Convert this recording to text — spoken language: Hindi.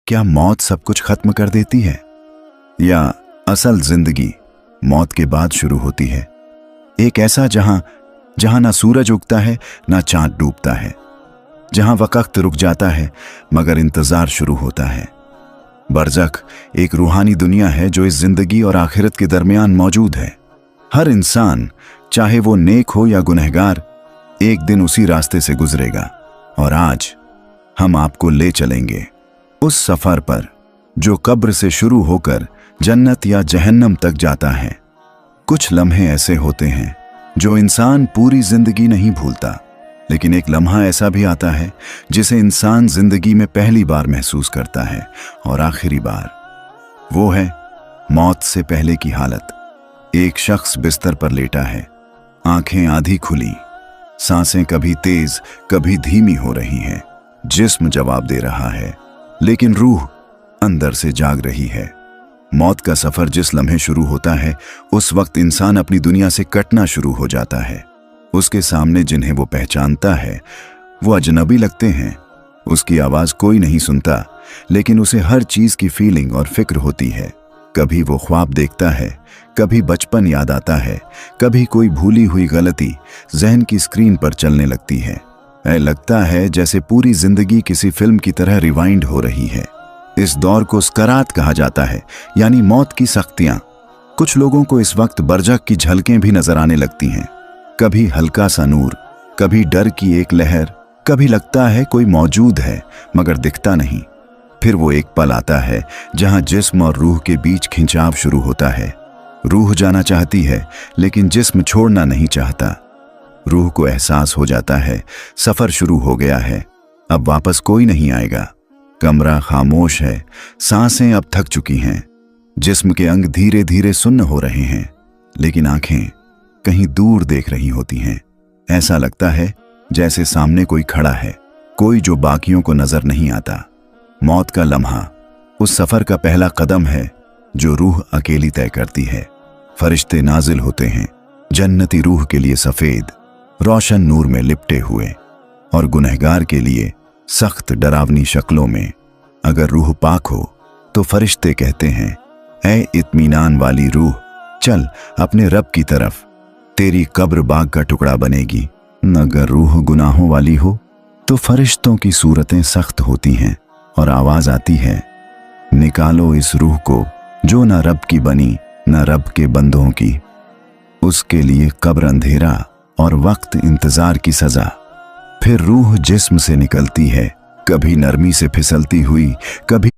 क्या मौत सब कुछ खत्म कर देती है, या असल जिंदगी मौत के बाद शुरू होती है? एक ऐसा जहां ना सूरज उगता है ना चांद डूबता है, जहां वक्त रुक जाता है मगर इंतजार शुरू होता है। बरज़ख एक रूहानी दुनिया है जो इस जिंदगी और आखिरत के दरमियान मौजूद है। हर इंसान, चाहे वो नेक हो या गुनहगार, एक दिन उसी रास्ते से गुजरेगा। और आज हम आपको ले चलेंगे उस सफर पर जो कब्र से शुरू होकर जन्नत या जहन्नम तक जाता है। कुछ लम्हे ऐसे होते हैं जो इंसान पूरी जिंदगी नहीं भूलता, लेकिन एक लम्हा ऐसा भी आता है जिसे इंसान जिंदगी में पहली बार महसूस करता है और आखिरी बार। वो है मौत से पहले की हालत। एक शख्स बिस्तर पर लेटा है, आंखें आधी खुली, सांसें कभी तेज कभी धीमी हो रही हैं। जिस्म जवाब दे रहा है लेकिन रूह अंदर से जाग रही है। मौत का सफर जिस लम्हे शुरू होता है, उस वक्त इंसान अपनी दुनिया से कटना शुरू हो जाता है। उसके सामने जिन्हें वो पहचानता है वो अजनबी लगते हैं। उसकी आवाज कोई नहीं सुनता, लेकिन उसे हर चीज की फीलिंग और फिक्र होती है। कभी वो ख्वाब देखता है, कभी बचपन याद आता है, कभी कोई भूली हुई गलती जहन की स्क्रीन पर चलने लगती है। लगता है जैसे पूरी जिंदगी किसी फिल्म की तरह रिवाइंड हो रही है। इस दौर को सकरात कहा जाता है, यानी मौत की सख्तियां। कुछ लोगों को इस वक्त बरज़ख की झलकें भी नजर आने लगती हैं। कभी हल्का सा नूर, कभी डर की एक लहर, कभी लगता है कोई मौजूद है मगर दिखता नहीं। फिर वो एक पल आता है जहां जिस्म और रूह के बीच खिंचाव शुरू होता है। रूह जाना चाहती है लेकिन जिस्म छोड़ना नहीं चाहता। रूह को एहसास हो जाता है सफर शुरू हो गया है, अब वापस कोई नहीं आएगा। कमरा खामोश है, सांसें अब थक चुकी हैं, जिस्म के अंग धीरे धीरे सुन्न हो रहे हैं, लेकिन आंखें कहीं दूर देख रही होती हैं। ऐसा लगता है जैसे सामने कोई खड़ा है, कोई जो बाकियों को नजर नहीं आता। मौत का लम्हा उस सफर का पहला कदम है जो रूह अकेली तय करती है। फरिश्ते नाजिल होते हैं, जन्नती रूह के लिए सफेद रोशन नूर में लिपटे हुए, और गुनहगार के लिए सख्त डरावनी शक्लों में। अगर रूह पाक हो तो फरिश्ते कहते हैं, ऐ इत्मीनान वाली रूह, चल अपने रब की तरफ, तेरी कब्र बाग का टुकड़ा बनेगी। अगर रूह गुनाहों वाली हो तो फरिश्तों की सूरतें सख्त होती हैं और आवाज आती है, निकालो इस रूह को जो न रब की बनी न रब के बंदों की। उसके लिए कब्र अंधेरा और वक्त इंतजार की सजा। फिर रूह जिस्म से निकलती है, कभी नरमी से फिसलती हुई, कभी